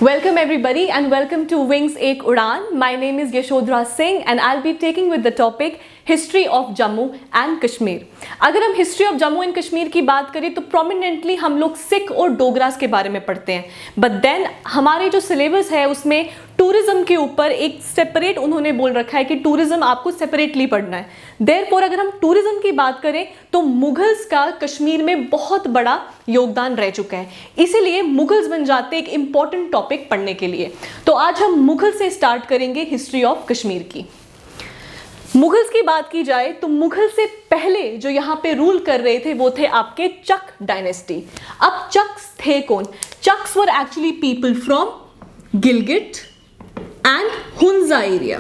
Welcome everybody and welcome to Wings Ek Udan. My name is Yashodhara Singh and I'll be taking with the topic history of Jammu and Kashmir. अगर हम history of Jammu and Kashmir की बात करें तो prominently हम लोग सिख और डोगरास के बारे में पढ़ते हैं, बट देन हमारे जो सिलेबस है उसमें टूरिज्म के ऊपर एक सेपरेट उन्होंने बोल रखा है कि टूरिज्म आपको सेपरेटली पढ़ना है। देयरफॉर अगर हम टूरिज्म की बात करें तो मुगल्स का कश्मीर में बहुत बड़ा योगदान रह चुका है, इसीलिए मुगल्स बन जाते एक इंपॉर्टेंट टॉपिक पढ़ने के लिए। तो आज हम मुगल से स्टार्ट करेंगे हिस्ट्री ऑफ कश्मीर की। मुगल्स की बात की जाए तो मुगल से पहले जो यहाँ पे रूल कर रहे थे वो थे आपके चक डायनेस्टी। अब चक्स थे कौन? Chaks were actually people from Gilgit and Hunza area.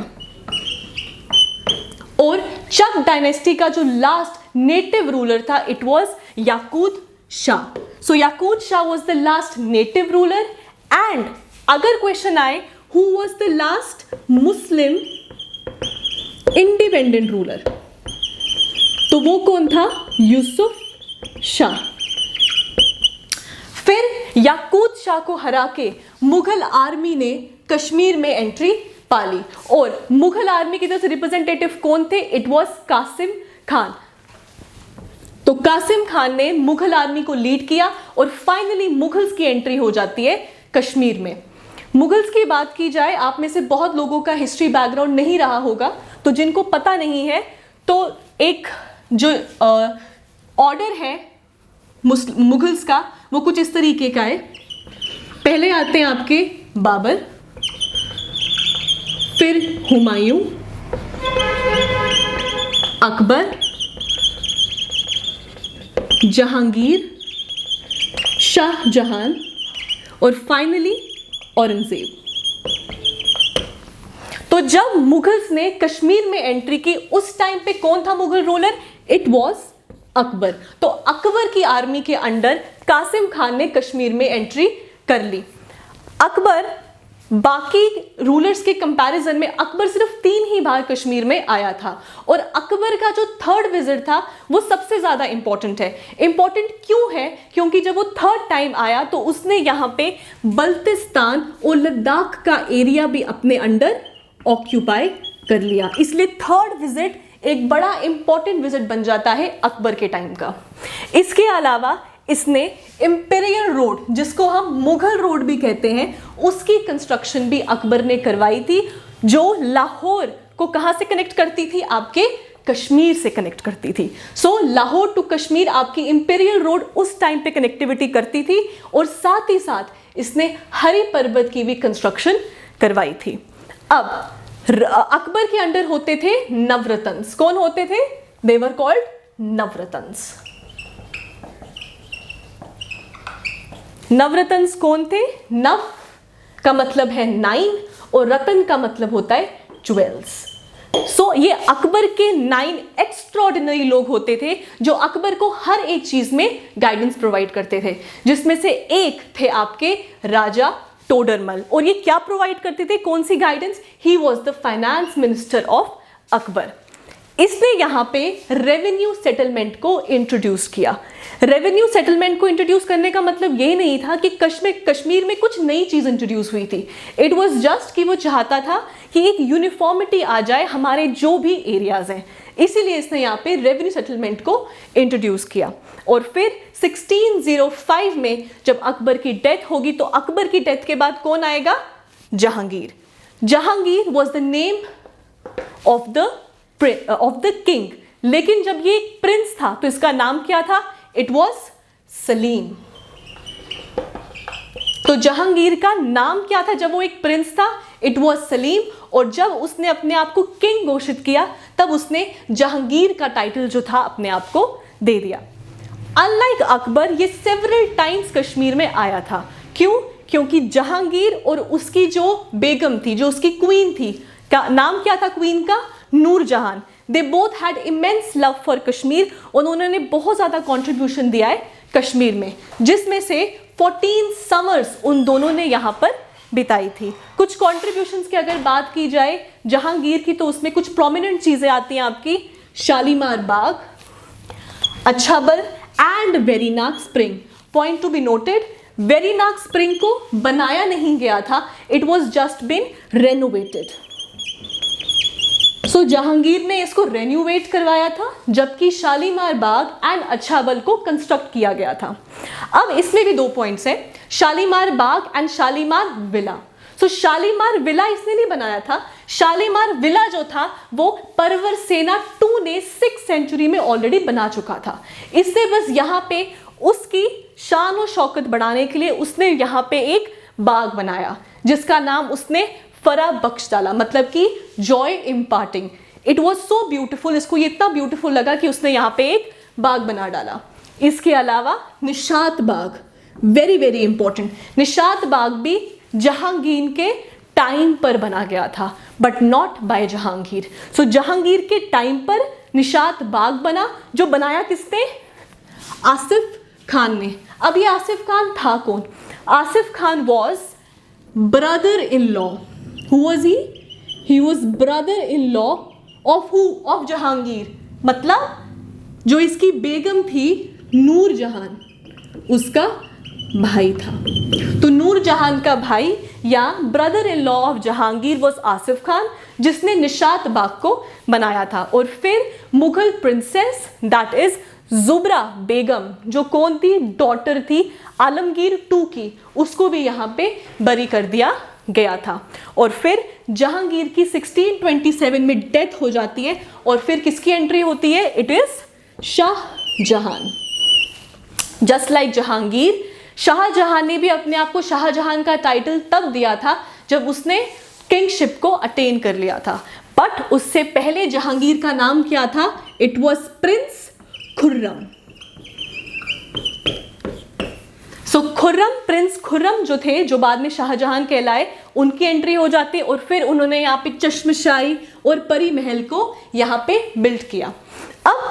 और चक डायनेस्टी का जो लास्ट नेटिव रूलर था it was Yakut Shah. So Yakut Shah was the last native ruler. And अगर क्वेश्चन आए who was the last Muslim independent ruler तो वो कौन था? यूसुफ शाह। फिर याकूत शाह को हरा के मुगल आर्मी ने कश्मीर में एंट्री पा ली और मुगल आर्मी की तरफ से रिप्रेजेंटेटिव कौन थे? It was Qasim Khan. तो कासिम खान ने मुगल आर्मी को लीड किया और फाइनली मुगल्स की एंट्री हो जाती है कश्मीर में। मुगल्स की बात की जाए, आप में से बहुत लोगों का हिस्ट्री बैकग्राउंड नहीं रहा होगा, तो जिनको पता नहीं है तो एक जो ऑर्डर है मुगल्स का वो कुछ इस तरीके का है। पहले आते हैं आपके बाबर, फिर हुमायूं, अकबर, जहांगीर, शाहजहां और फाइनली औरंगजेब। तो जब मुगल्स ने कश्मीर में एंट्री की उस टाइम पे कौन था Mughal ruler? It was Akbar. तो अकबर की आर्मी के अंडर कासिम खान ने कश्मीर में एंट्री कर ली। अकबर बाकी रूलर्स के कंपैरिजन में अकबर सिर्फ 3 ही बार कश्मीर में आया था और अकबर का जो थर्ड विजिट था वो सबसे ज्यादा इंपॉर्टेंट है। इंपॉर्टेंट क्यों है? क्योंकि जब वो थर्ड टाइम आया तो उसने यहाँ पे बल्तिस्तान और लद्दाख का एरिया भी अपने अंडर ऑक्यूपाई कर लिया, इसलिए थर्ड विजिट एक बड़ा इंपॉर्टेंट विजिट बन जाता है अकबर के टाइम का। इसके अलावा इसने इंपीरियल रोड, जिसको हम मुगल रोड भी कहते हैं, उसकी कंस्ट्रक्शन भी अकबर ने करवाई थी, जो लाहौर को कहां से कनेक्ट करती थी? आपके कश्मीर से कनेक्ट करती थी। सो लाहौर टू कश्मीर आपकी इंपीरियल रोड उस टाइम पे कनेक्टिविटी करती थी और साथ ही साथ इसने हरि पर्वत की भी कंस्ट्रक्शन करवाई थी। अब अकबर के अंडर होते थे नवरत्न्स। कौन होते थे? दे वर कॉल्ड नवरत्न्स। नवरत्न्स कौन थे? नव का मतलब है 9 और रतन का मतलब होता है ज्वेल्स। सो ये अकबर के 9 एक्स्ट्रॉर्डिनरी लोग होते थे जो अकबर को हर एक चीज में गाइडेंस प्रोवाइड करते थे, जिसमें से एक थे आपके राजा टोडरमल। और ये क्या प्रोवाइड करते थे? कौन सी guidance? He was the finance minister of Akbar. इसने यहाँ पे रेवेन्यू सेटलमेंट को इंट्रोड्यूस किया। रेवेन्यू सेटलमेंट को इंट्रोड्यूस करने का मतलब ये नहीं था कि कश्मीर में कुछ नई चीज इंट्रोड्यूस हुई थी। इट वाज जस्ट कि वो चाहता था कि एक यूनिफॉर्मिटी आ जाए हमारे जो भी एरियाज हैं, इसीलिए इसने यहाँ पे रेवेन्यू सेटलमेंट को इंट्रोड्यूस किया। और फिर 1605 में जब अकबर की डेथ होगी तो अकबर की डेथ के बाद कौन आएगा? Jahangir. Jahangir was the name of the king, लेकिन जब ये एक प्रिंस था तो इसका नाम क्या था? It was Salim. तो जहांगीर का नाम क्या था जब वो एक प्रिंस था? It was Salim. और जब उसने अपने आप को किंग घोषित किया तब उसने जहांगीर का टाइटल जो था अपने आप को दे दिया। अनलाइक अकबर ये सेवरल टाइम्स कश्मीर में आया था। क्यों? क्योंकि जहांगीर और उसकी जो बेगम थी, जो उसकी क्वीन थी, का नाम क्या था क्वीन का? Nur Jahan. They both had immense love for Kashmir. उन्होंने बहुत ज़्यादा कॉन्ट्रीब्यूशन दिया है कश्मीर में, जिसमें से 14 समर्स उन दोनों ने यहाँ पर बिताई थी। कुछ कॉन्ट्रीब्यूशंस की अगर बात की जाए जहांगीर की तो उसमें कुछ प्रोमिनेंट चीज़ें आती हैं आपकी। Shalimar Bagh, Achabal and Verinag spring. Point to be noted, Verinag spring को बनाया नहीं गया था, it was just been renovated. So Jahangir ने इसको रेन्यूवेट करवाया था, जबकि शालीमार बाग एंड अच्छाबल को कंस्ट्रक्ट किया गया था। अब इसमें भी 2 पॉइंट्स हैं, Shalimar Bagh and Shalimar villa. So Shalimar villa इसने नहीं बनाया था, शालीमार विला जो था वो परवर सेना 2 ने 6th सेंचुरी में ऑलरेडी बना चुका था। इससे बस यहाँ पे उसकी शान और शौकत बढ़ाने के लिए उसने यहाँ पे एक बाग बनाया, जिसका नाम उसने फरा बख्श डाला, मतलब कि Joy imparting. It was so beautiful, इसको ये इतना ब्यूटिफुल लगा कि उसने यहाँ पे एक बाग बना डाला। इसके अलावा निशात बाग, वेरी वेरी इंपॉर्टेंट, निशात बाग भी जहांगीर के टाइम पर बना गया था, बट नॉट बाय जहांगीर। सो जहांगीर के टाइम पर निशात बाग बना, जो बनाया किसने? आसिफ खान ने। अब ये आसिफ खान था कौन? Asif Khan was brother in law. Who was he? He was brother-in-law of who? Of Jahangir. मतलब जो इसकी बेगम थी नूरजहान, उसका भाई था। तो नूरजहान का भाई या brother in law of Jahangir was Asif Khan, जिसने निशात बाग को बनाया था। और फिर मुगल प्रिंसेस दैट इज जुबरा बेगम, जो कौन थी? डॉटर थी आलमगीर 2 की, उसको भी यहाँ पे बरी कर दिया गया था। और फिर जहांगीर की 1627 में डेथ हो जाती है, और फिर किसकी एंट्री होती है? It is Shah Jahan. Just like Jahangir, Shah Jahan ने भी अपने आप को शाहजहां का टाइटल तब दिया था जब उसने किंगशिप को अटेन कर लिया था, बट उससे पहले जहांगीर का नाम क्या था? It was Prince Khurram. So Khurram, Prince Khurram जो थे, जो बाद में शाहजहां कहलाए, उनकी एंट्री हो जाती है। और फिर उन्होंने यहाँ पे चश्मशाही और परी महल को यहाँ पे बिल्ड किया। अब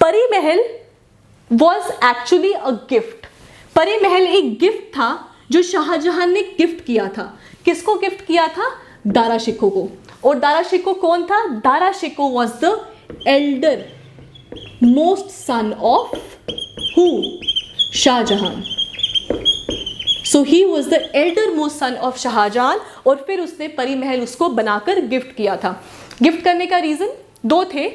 परी महल वॉज एक्चुअली अ गिफ्ट। परी महल एक गिफ्ट था जो शाहजहां ने गिफ्ट किया था। किसको गिफ्ट किया था? दारा शिकोह को। और दारा शिकोह कौन था? Dara Shikoh was the elder most son of who? Shah Jahan. So he was the elder most son of Shah Jahan. और फिर उसने परी महल उसको बनाकर गिफ्ट किया था। गिफ्ट करने का रीजन 2 थे।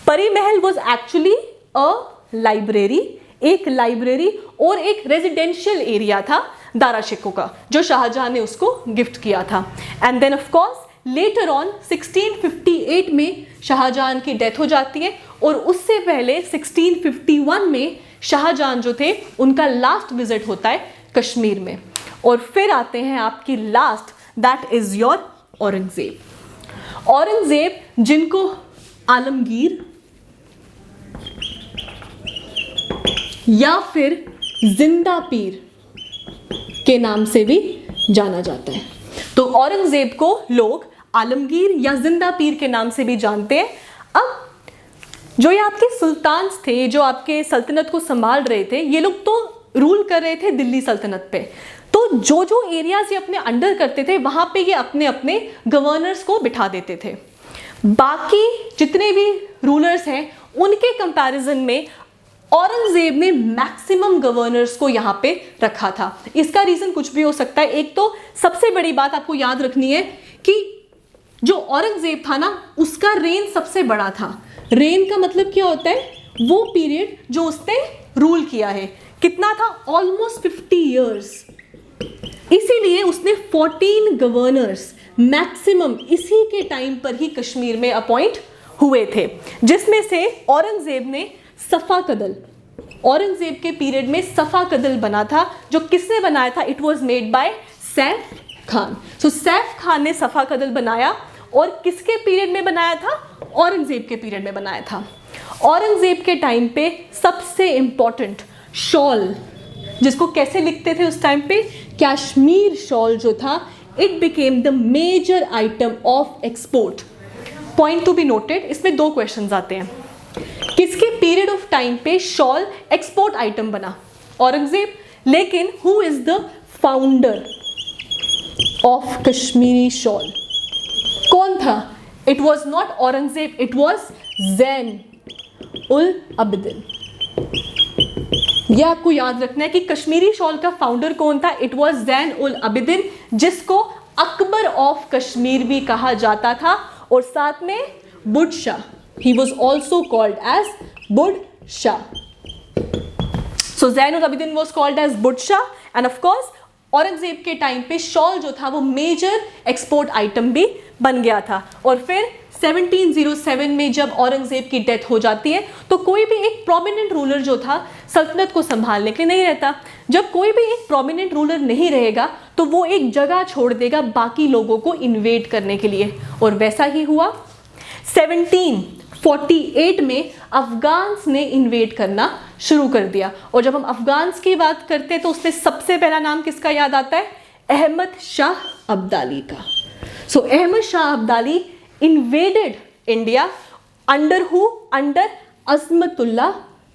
परी महल वॉज एक्चुअली अ लाइब्रेरी, एक लाइब्रेरी और एक रेजिडेंशियल एरिया था दारा शिकोह का, जो शाहजहां ने उसको गिफ्ट किया था। And then of course later on 1658 में शाहजहां की डेथ हो जाती है, और उससे पहले 1651 में शाहजहां जो थे उनका लास्ट विजिट होता है कश्मीर में। और फिर आते हैं आपकी last, that is your Aurangzeb. Aurangzeb जिनको आलमगीर या फिर जिंदा पीर के नाम से भी जाना जाता है। तो औरंगजेब को लोग आलमगीर या जिंदा पीर के नाम से भी जानते हैं। अब जो ये आपके सुल्तान्स थे, जो आपके सल्तनत को संभाल रहे थे, ये लोग तो रूल कर रहे थे दिल्ली सल्तनत पे। तो जो जो एरियाज ये अपने अंडर करते थे, वहां पे ये अपने अपने गवर्नर्स को बिठा देते थे। बाकी जितने भी रूलर्स हैं उनके कंपैरिजन में औरंगजेब ने मैक्सिमम गवर्नर्स को यहाँ पे रखा था। इसका रीजन कुछ भी हो सकता है। एक तो सबसे बड़ी बात आपको याद रखनी है कि जो औरंगजेब था ना, उसका रेन सबसे बड़ा था। रेन का मतलब क्या होता है? वो पीरियड जो उसने रूल किया है। कितना था? Almost 50 years. इसीलिए उसने 14 गवर्नर्स मैक्सिमम इसी के टाइम पर ही कश्मीर में अपॉइंट हुए थे, जिसमें से औरंगजेब ने सफा कदल, औरंगजेब के पीरियड में सफा कदल बना था, जो किसने बनाया था? It was made by Saif Khan. So Saif Khan ने सफा कदल बनाया, और किसके पीरियड में बनाया था? औरंगजेब के पीरियड में बनाया था। औरंगजेब के टाइम पे सबसे इंपॉर्टेंट शॉल, जिसको कैसे लिखते थे उस टाइम पे? कश्मीर शॉल जो था, it became the major item of export. Point to be noted, इसमें 2 क्वेश्चंस आते हैं। किसके पीरियड ऑफ टाइम पे शॉल एक्सपोर्ट आइटम बना? औरंगजेब। लेकिन who is the founder of Kashmiri shawl? कौन था? It was not Aurangzeb, it was Zain ul Abidin. ये आपको याद रखना है कि कश्मीरी शॉल का फाउंडर कौन था? इट वॉज ज़ैन उल अबिदिन, जिसको अकबर ऑफ कश्मीर भी कहा जाता था, और साथ में Bud Shah, he was also called as Bud Shah. So Zain ul Abidin was called as Bud Shah, and of course Aurangzeb के टाइम पे शॉल जो था वो मेजर एक्सपोर्ट आइटम भी बन गया था। और फिर 1707 में जब औरंगजेब की डेथ हो जाती है तो कोई भी एक प्रोमिनेंट रूलर जो था सल्तनत को संभालने के लिए नहीं रहता। जब कोई भी एक प्रोमिनेंट रूलर नहीं रहेगा तो वो एक जगह छोड़ देगा बाकी लोगों को इन्वेड करने के लिए, और वैसा ही हुआ। 1748 में अफगान्स ने इन्वेड करना शुरू कर दिया, और जब हम अफगान्स की बात करते हैं तो उसमें सबसे पहला नाम किसका याद आता है? अहमद शाह अब्दाली का। सो Ahmad Shah Abdali invaded India under who? Under Azmatullah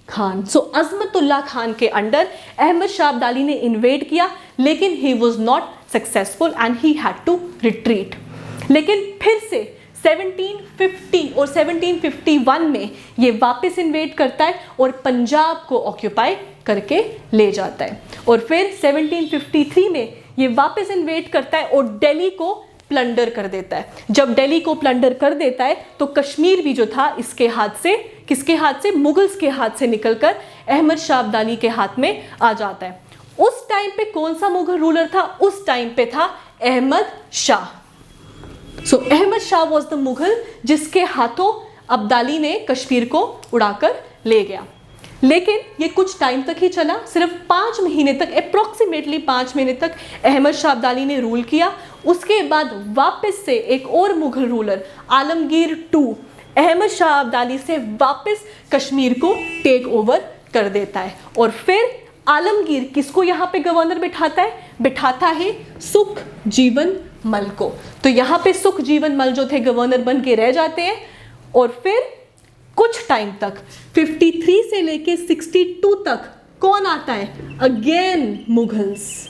Khan. सो अज़मतुल्लाह खान के अंडर अहमद शाह अब्दाली ने इन्वेड किया, लेकिन he was not successful and he had to retreat। लेकिन फिर से 1750 और 1751 में ये वापस इन्वेड करता है और पंजाब को ऑक्यूपाई करके ले जाता है, और फिर 1753 में ये वापस इन्वेड करता है और दिल्ली को प्लंडर कर देता है। जब दिल्ली को प्लंडर कर देता है तो कश्मीर भी जो था इसके हाथ से, किसके हाथ से? मुगल्स के हाथ से निकलकर अहमद शाह अब्दाली के हाथ में आ जाता है। उस टाइम पे कौन सा मुगल रूलर था? उस टाइम पे था अहमद शाह। सो अहमद शाह वॉज द मुगल जिसके हाथों अब्दाली ने कश्मीर को उड़ाकर ले गया। लेकिन ये कुछ टाइम तक ही चला, सिर्फ 5 महीने तक, अप्रॉक्सीमेटली 5 महीने तक अहमद शाह अब्दाली ने रूल किया। उसके बाद वापस से एक और मुगल रूलर आलमगीर II अहमद शाह अब्दाली से वापस कश्मीर को टेक ओवर कर देता है, और फिर आलमगीर किसको यहाँ पे गवर्नर बिठाता है? बिठाता है सुख जीवन मल को। तो यहाँ पे सुख जीवन मल जो थे गवर्नर बन के रह जाते हैं, और फिर कुछ टाइम तक 53 से लेके 62 तक कौन आता है? Again Mughals.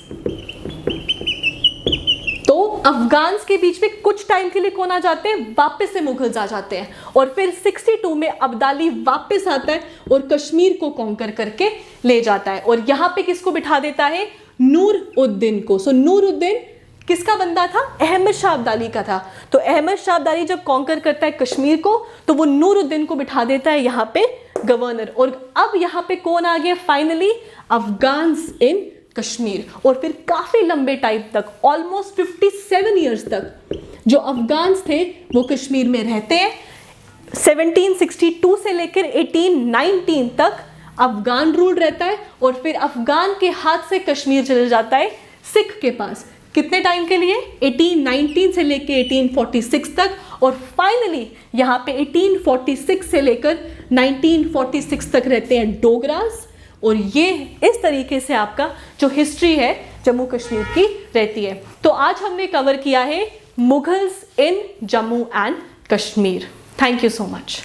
तो अफगान्स के बीच में कुछ टाइम के लिए कौन आ जाते हैं? वापस से मुगल्स आ जाते हैं, और फिर 62 में अब्दाली वापस आता है और कश्मीर को कॉन्कर करके ले जाता है, और यहाँ पे किसको बिठा देता है? नूर उद्दीन को। सो नूर उद्दीन किसका बंदा था? अहमद शाह अब्दाली का था। तो अहमद शाह अब्दाली जब कॉन्कर करता है कश्मीर को तो वो नूर उद्दीन को बिठा देता है यहाँ पे गवर्नर, और अब यहाँ पे कौन आ गया फाइनली? अफगान्स इन कश्मीर। और फिर काफी लंबे टाइम तक, ऑलमोस्ट 57 ईयर्स तक जो अफगान्स थे वो कश्मीर में रहते हैं। 1762 से लेकर 1819 तक अफगान रूल रहता है, और फिर अफगान के हाथ से कश्मीर चले जाता है सिख के पास। कितने टाइम के लिए? 1819 से लेकर 1846 तक, और फाइनली यहाँ पे 1846 से लेकर 1946 तक रहते हैं डोगरास। और ये इस तरीके से आपका जो हिस्ट्री है जम्मू कश्मीर की रहती है। तो आज हमने कवर किया है Mughals in Jammu and Kashmir. Thank you so much.